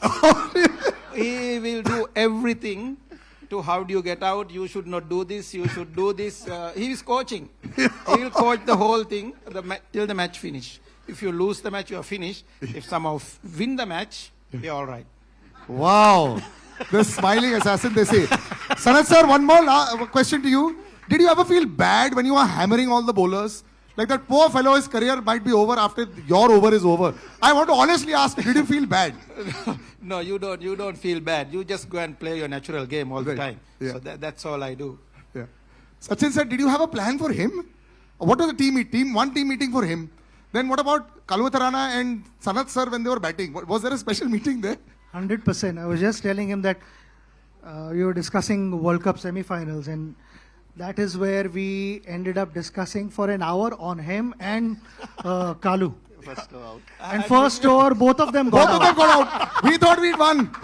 He will do everything to how do you get out, you should not do this, you should do this. He is coaching. He will coach the whole thing till the match finish. If you lose the match, you are finished. If somehow win the match, you're all right. Wow. The smiling assassin, they say. Sanat sir, one more question to you. Did you ever feel bad when you were hammering all the bowlers? Like that poor fellow, his career might be over after your over is over. I want to honestly ask, did you feel bad? No, you don't feel bad. You just go and play your natural game all the time. Yeah. So that's all I do. Yeah. Sachin sir, did you have a plan for him? What was the team meeting? One team meeting for him. Then what about Lokmat and Sanat sir when they were batting? Was there a special meeting there? 100%. I was just telling him that you were discussing World Cup semi-finals, and that is where we ended up discussing for an hour on him and Kalu. First out. And first over, both of them got out. We thought we'd won.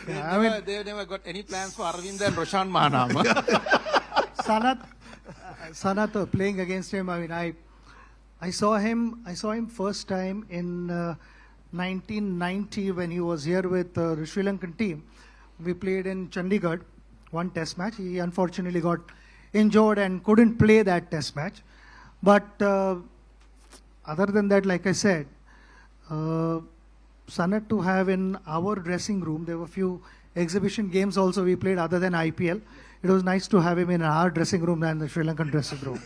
They never got any plans for Arvind and Roshan Mahanam. Sanat playing against him. I saw him first time in 1990 when he was here with the Sri Lankan team. We played in Chandigarh. One test match. He unfortunately got injured and couldn't play that test match. But other than that, like I said, Sanat to have in our dressing room, there were a few exhibition games also we played other than IPL. It was nice to have him in our dressing room than the Sri Lankan dressing room.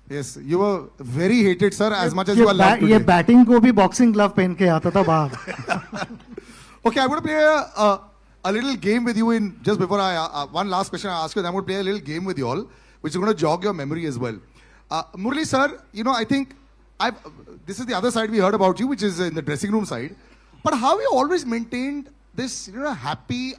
Yes, you were very hated, sir, as much as you are loved today. ये batting को भी boxing glove पहन के आता था बाहर. Okay, I'm going to play a little game with you in just before one last question I ask you. I'm going to play a little game with you all, which is going to jog your memory as well. Murali sir, you know, I think this is the other side we heard about you, which is in the dressing room side. But how you always maintained this, you know, happy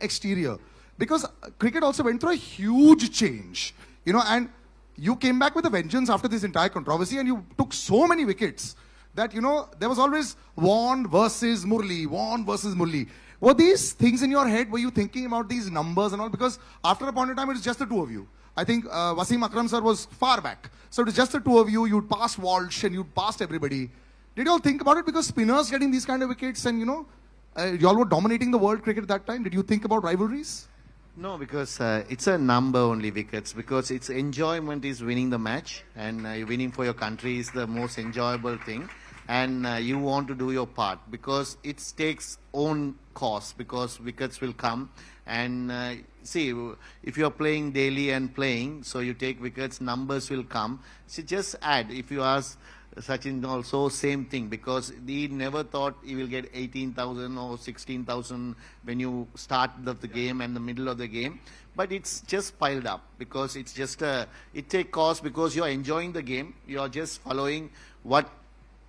exterior? Because cricket also went through a huge change, you know, and you came back with a vengeance after this entire controversy, and you took so many wickets that, there was always Vaughan versus Murli. Were these things in your head? Were you thinking about these numbers and all? Because after a point in time, it was just the two of you. I think Wasim Akram sir was far back. So it was just the two of you. You'd passed Walsh and you'd passed everybody. Did you all think about it? Because spinners getting these kind of wickets and, you all were dominating the world cricket at that time. Did you think about rivalries? No, because it's a number only wickets. Because it's enjoyment is winning the match, and winning for your country is the most enjoyable thing. And you want to do your part because it takes own cost, because wickets will come. And see, if you are playing daily and playing, so you take wickets, numbers will come. So just add. If you ask Sachin also, same thing, because he never thought he will get 18,000 or 16,000 when you start the game and the middle of the game. But it's just piled up because it's just it take cost, because you're enjoying the game. You're just following what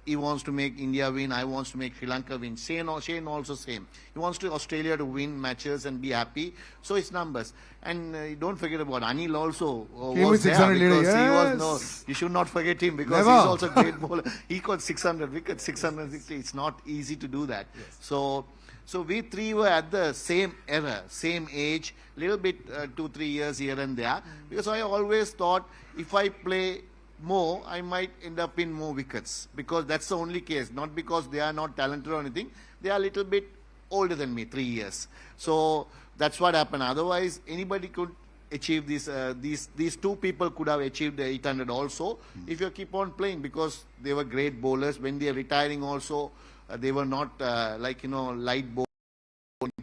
he wants to make India win. I wants to make Sri Lanka win. Shane also same. He wants to Australia to win matches and be happy. So it's numbers. And don't forget about Anil also was there, because he was you should not forget him, because he's also a great bowler. He got 600 wickets, 660. It's not easy to do that. Yes. So we three were at the same era, same age, little bit 2-3 years here and there. Because I always thought if I play more, I might end up in more wickets, because that's the only case. Not because they are not talented or anything. They are a little bit older than me, 3 years. So that's what happened. Otherwise, anybody could achieve this. These two people could have achieved the 800 also if you keep on playing, because they were great bowlers. When they are retiring also, they were not light bowlers.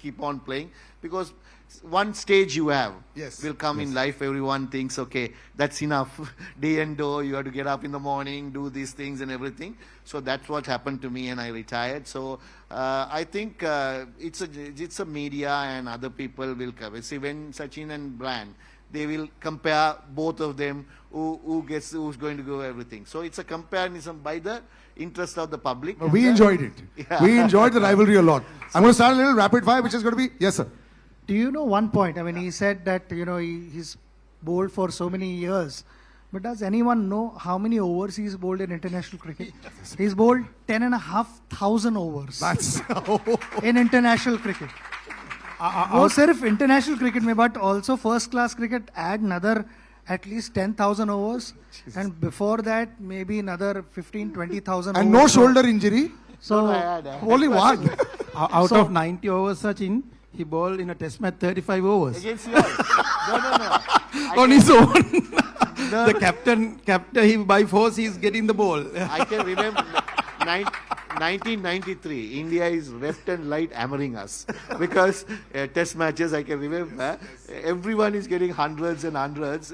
Keep on playing, because one stage you have will come in life. Everyone thinks, okay, that's enough. Day and door, you have to get up in the morning, do these things and everything. So that's what happened to me, and I retired. So I think it's a media and other people will cover. See, when Sachin and Brian, they will compare both of them, who's going to go everything. So it's a comparison by the interest of the public. We enjoyed it. Yeah. We enjoyed the rivalry a lot. I'm going to start a little rapid fire, which is going to be, yes sir. Do you know one point? I mean, he said that, he's bowled for so many years. But does anyone know how many overs he's bowled in international cricket? He's bowled 10,500 overs. That's in international cricket. वो सिर्फ international cricket में, but also first class cricket add another at least 10,000 overs. And before that, maybe another 15,000-20,000 overs. And no shoulder injury. So, only one. Out of 90 overs, Sachin, he bowled in a test match 35 overs. Against you all? No. On his own. The captain, he by force, he's getting the ball. I can remember 1993, India is left and right hammering us, because test matches, I can remember, everyone is getting hundreds and hundreds.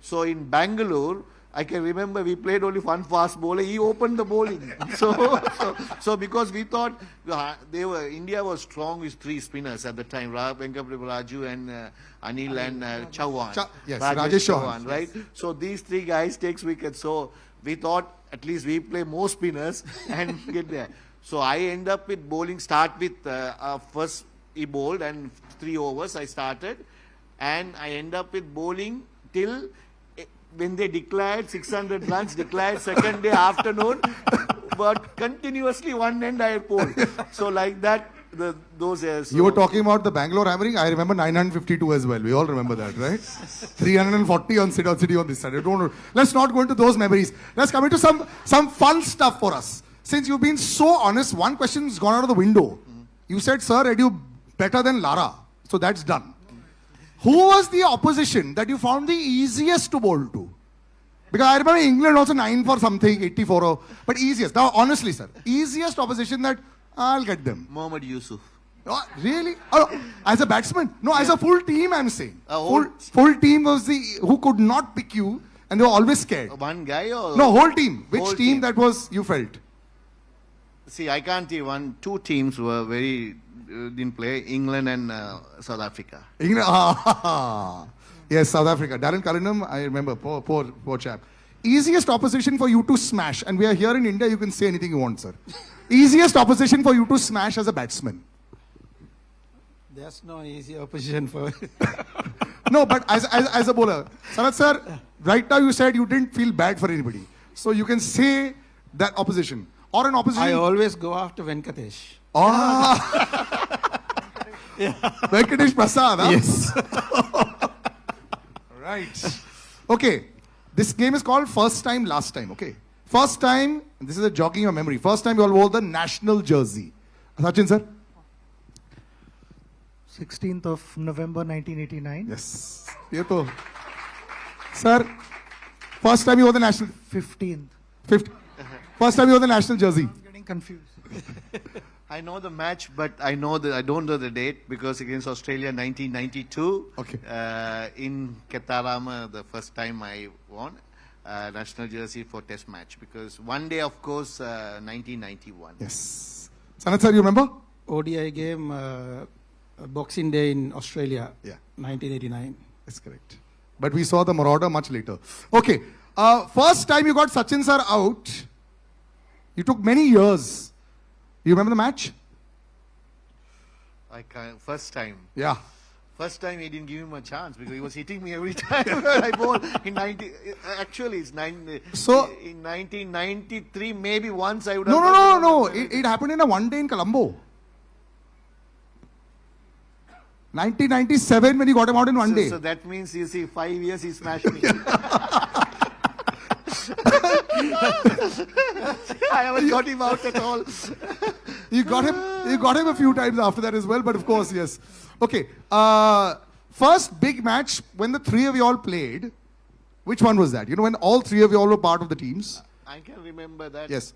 So in Bangalore, I can remember we played only one fast bowler. He opened the bowling. So because we thought India was strong with three spinners at the time, Raju and Anil and Chauhan. Yes, Rajesh Chauhan, right? So these three guys takes wickets. So we thought at least we play more spinners and get there. So I end up with bowling, start with first he bowled and 3 overs I started, and I end up with bowling till when they declared 600 runs, declared second day afternoon, but continuously one end I bowled. So like that, those years. You were talking about the Bangalore hammering. I remember 952 as well. We all remember that, right? 340 on City on this side. Let's not go into those memories. Let's come into some fun stuff for us. Since you've been so honest, one question's gone out of the window. You said, sir, Edu better than Lara. So that's done. Who was the opposition that you found the easiest to bowl to? Because I remember England also 9 for something, 84. But easiest. Now, honestly, sir, easiest opposition that I'll get them. Mohammad Yusuf. Oh, really? Oh, as a batsman? No, as a full team, I'm saying. Full team was who could not pick you, and they were always scared. One guy or? No, whole team. Which team that was you felt? See, I can't say one. 2 teams were very didn't play. England and South Africa. England. Yes, South Africa. Darren Cullingham, I remember. Poor chap. Easiest opposition for you to smash, and we are here in India. You can say anything you want, sir. Easiest opposition for you to smash as a batsman. There's no easy opposition for. No, but as a bowler, Sarath sir, right now you said you didn't feel bad for anybody, so you can say that opposition. or an opposition? I always go after Venkatesh. Venkatesh Prasad, huh? Yes. Right. Okay. This game is called First Time, Last Time. Okay. First time, this is a jogging your memory. First time you all wore the national jersey. Sachin, sir? 16th of November 1989. Yes. Sir, first time you wore the national... 15th. First time you wore the national jersey. I'm getting confused. I know the match, but I don't know the date because against Australia 1992. Okay. In Ketarama, the first time I won national jersey for Test match because one day, of course, 1991. Yes. Sanat sir, you remember? ODI game, Boxing Day in Australia. Yeah. 1989. That's correct. But we saw the Marauder much later. Okay. First time you got Sachin sir out, you took many years. You remember the match? First time. Yeah. First time he didn't give him a chance because he was hitting me every time I bowled. In 90, actually, it's in 1993, maybe once I would have... No. It happened in a one day in Colombo. 1997 when he got him out in one day. So that means, you see, 5 years he smashed me. I haven't got him out at all. You got him a few times after that as well, but of course, yes. Okay. First big match when the three of you all played. Which one was that? You know, when all three of you all were part of the teams? I can remember that. Yes.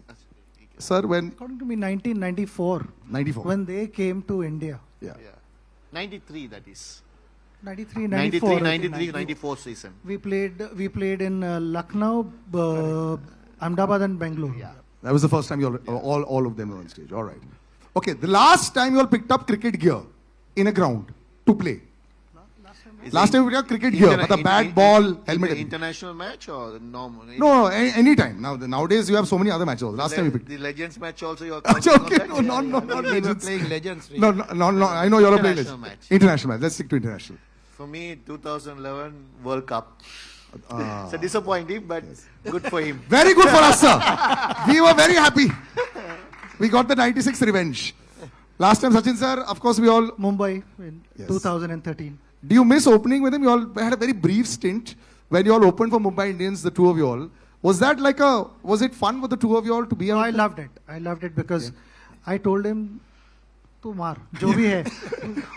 Sir, when? According to me, 1994. 94. When they came to India. Yeah. 93, that is. 93, 94. 94 season. We played in Lucknow, Ahmedabad and Bangalore. Yeah. That was the first time you all of them were on stage. All right. Okay. The last time you all picked up cricket gear in a ground to play. Last time we picked up cricket gear, but the bat, ball, helmet. International match or normal? No, any time. Nowadays you have so many other matches. Last time we picked. The Legends match also you are okay, no, not Legends. Playing Legends. No, I know you all are playing Legends. International match. Let's stick to international. For me, 2011 World Cup. It's disappointing, but good for him. Very good for us, sir. We were very happy. We got the 96 revenge. Last time, Sachin sir, of course, we all... Mumbai in 2013. Do you miss opening with him? You all had a very brief stint when you all opened for Mumbai Indians, the two of you all. Was that was it fun with the two of you all to be out? I loved it. I loved it because I told him, "Tu maar, jo bhi hai."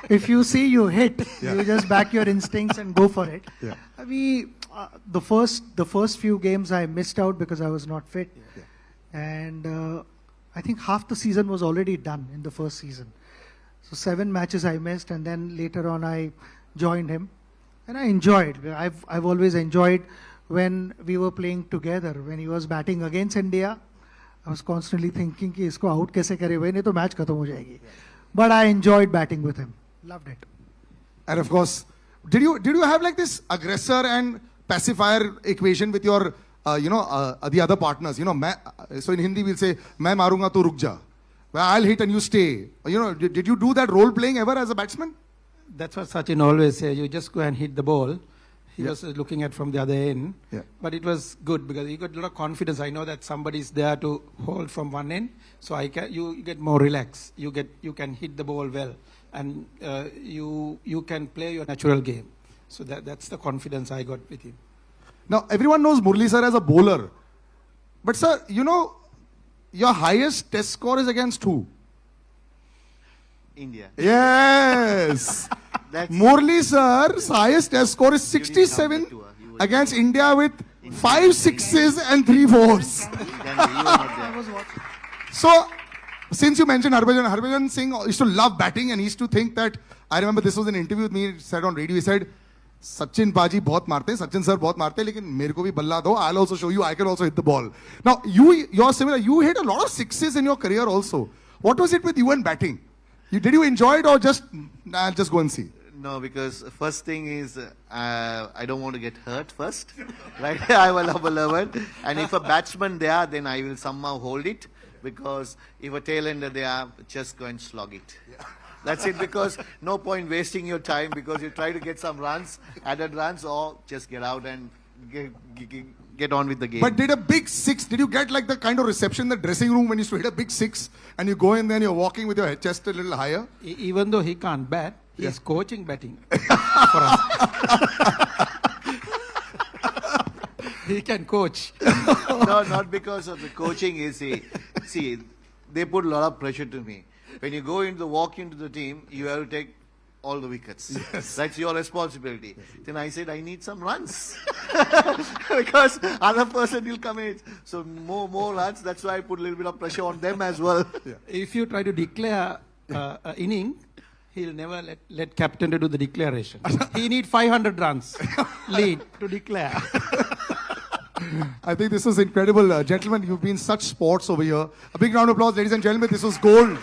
If you see you hit, you just back your instincts and go for it. Yeah. The first few games I missed out because I was not fit, and I think half the season was already done in the first season. So 7 matches I missed, and then later on I joined him, and I enjoyed. I've always enjoyed when we were playing together. When he was batting against India, I was constantly thinking कि इसको out कैसे करे भाई नहीं तो match खत्म हो जाएगी. But I enjoyed batting with him. Loved it. And of course, did you have like this aggressor and pacifier equation with your the other partners? You know, so in Hindi we'll say मैं मारूंगा तो रुक जा. I'll hit and you stay. You know, did you do that role playing ever as a batsman? That's what Sachin always says. You just go and hit the ball. He was looking at from the other end. Yeah. But it was good because you got a lot of confidence. I know that somebody's there to hold from one end. So you get more relaxed. You can hit the ball well. And you can play your natural game. So that's the confidence I got with him. Now, everyone knows Murali sir as a bowler. But sir, you know, your highest test score is against who? India. Yes. Murali sir's highest test score is 67 against India with 5 sixes and 3 fours. So, since you mentioned Harbhajan Singh used to love batting and he used to think that, I remember this was an interview with me, he said on radio, he said, Sachin Paji बहुत मारते हैं, Sachin sir बहुत मारते हैं, लेकिन मेरे को भी बल्ला दो, I'll also show you, I can also hit the ball. Now, you're similar, you hit a lot of sixes in your career also. What was it with you and batting? Did you enjoy it or just, I'll just go and see? No, because first thing is, I don't want to get hurt first. Right? I will have a level. And if a batsman there, then I will somehow hold it. Because if a tail-ender there, just go and slog it. Yeah. That's it, because no point wasting your time because you try to get some runs, added runs, or just get out and get on with the game. But did a big six, did you get like the kind of reception in the dressing room when you used to hit a big six and you go in there and you're walking with your chest a little higher? Even though he can't bat, he's coaching batting for us. He can coach. No, not because of the coaching. See, they put a lot of pressure to me. When you walk into the team, you have to take all the wickets. Yes. That's your responsibility. Yes. Then I said, I need some runs. Because other person will come in. So more runs. That's why I put a little bit of pressure on them as well. Yeah. If you try to declare an inning, he'll never let captain to do the declaration. He need 500 runs lead to declare. I think this was incredible. Gentlemen, you've been such sports over here. A big round of applause, ladies and gentlemen. This was gold.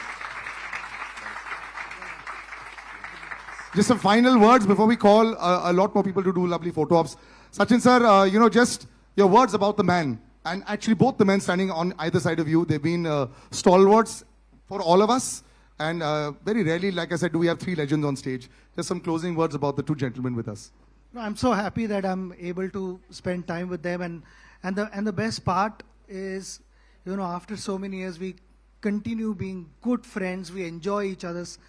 Just some final words before we call a lot more people to do lovely photo ops. Sachin sir, just your words about the man. And actually both the men standing on either side of you, they've been stalwarts for all of us. And very rarely, like I said, do we have three legends on stage. Just some closing words about the two gentlemen with us. No, I'm so happy that I'm able to spend time with them, and the best part is, after so many years, we continue being good friends. We enjoy each other's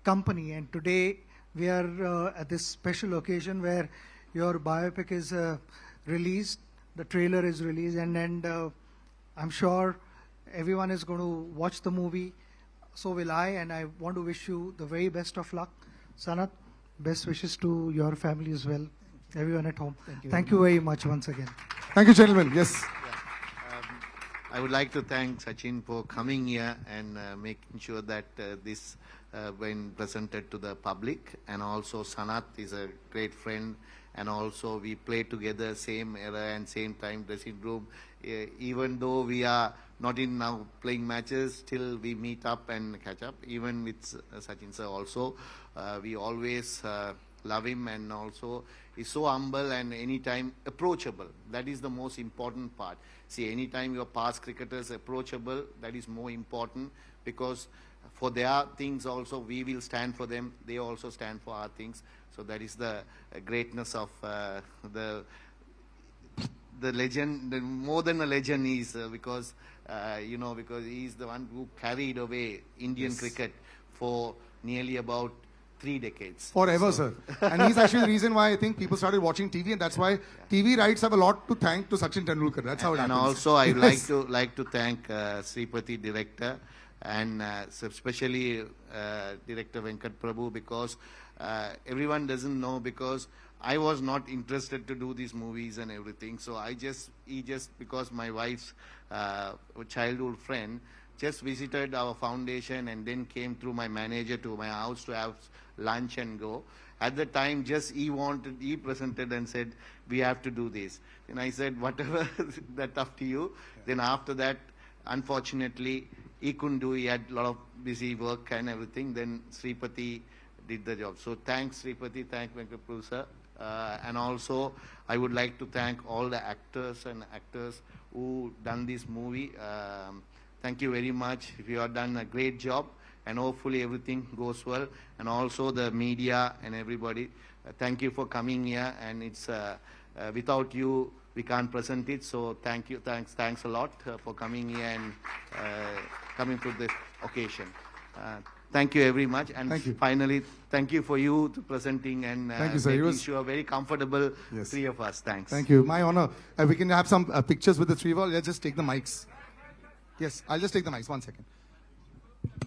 company, and today we are at this special occasion where your biopic is released, the trailer is released, and I'm sure everyone is going to watch the movie. So will I, and I want to wish you the very best of luck, Sanat. Best wishes to your family as well, everyone at home. Thank you very much once again. Thank you, gentlemen. Yes. I would like to thank Sachin for coming here and making sure that this when presented to the public. And also Sanat is a great friend, and also we play together same era and same time dressing room. Even though we are not in now playing matches, still we meet up and catch up. Even with Sachin sir also, we always love him, and also he's so humble and anytime approachable. That is the most important part. See, anytime your past cricketers approachable, that is more important, because for their things also we will stand for them. They also stand for our things. So that is the greatness of the legend. More than a legend is because because he is the one who carried away Indian cricket for nearly about 3 decades. Forever, sir. And he's actually the reason why I think people started watching TV, and that's why TV rights have a lot to thank to Sachin Tendulkar. That's how it happens. And also I would like to thank Sripati director, and especially director Venkat Prabhu, because everyone doesn't know, because I was not interested to do these movies and everything. So he just because my wife's childhood friend just visited our foundation and then came through my manager to my house to have lunch and go. At the time, he presented and said, we have to do this. And I said, whatever, that's up to you. Then after that, unfortunately, he couldn't do, he had a lot of busy work and everything. Then Sripati did the job. So thanks Sripati, thank Venkat Prabhu sir. And also, I would like to thank all the actors and actors who done this movie. Thank you very much. You have done a great job, and hopefully everything goes well. And also the media and everybody, thank you for coming here. And it's without you, we can't present it. So thank you, thanks a lot for coming here and coming to this occasion. Thank you very much. And finally, thank you for you to presenting and making sure very comfortable, three of us. Thanks. Thank you. My honor. We can have some pictures with the three of us. Let's just take the mics. Yes, I'll just take the mics. 1 second.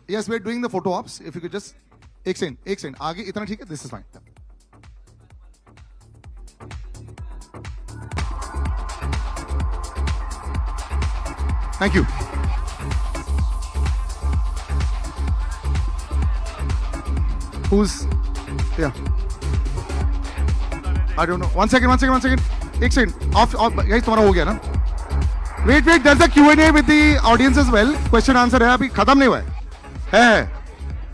Yes, we're doing the photo ops. If you could just... एक second. आगे इतना ठीक है? This is fine. Thank you. Who's... Yeah. I don't know. 1 second. एक second. Off. Guys, तुम्हारा हो गया ना? Wait, there's a Q&A with the audience as well. Question answer है, अभी खत्म नहीं हुआ है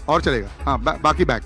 और चलेगा. हाँ, बाकी back.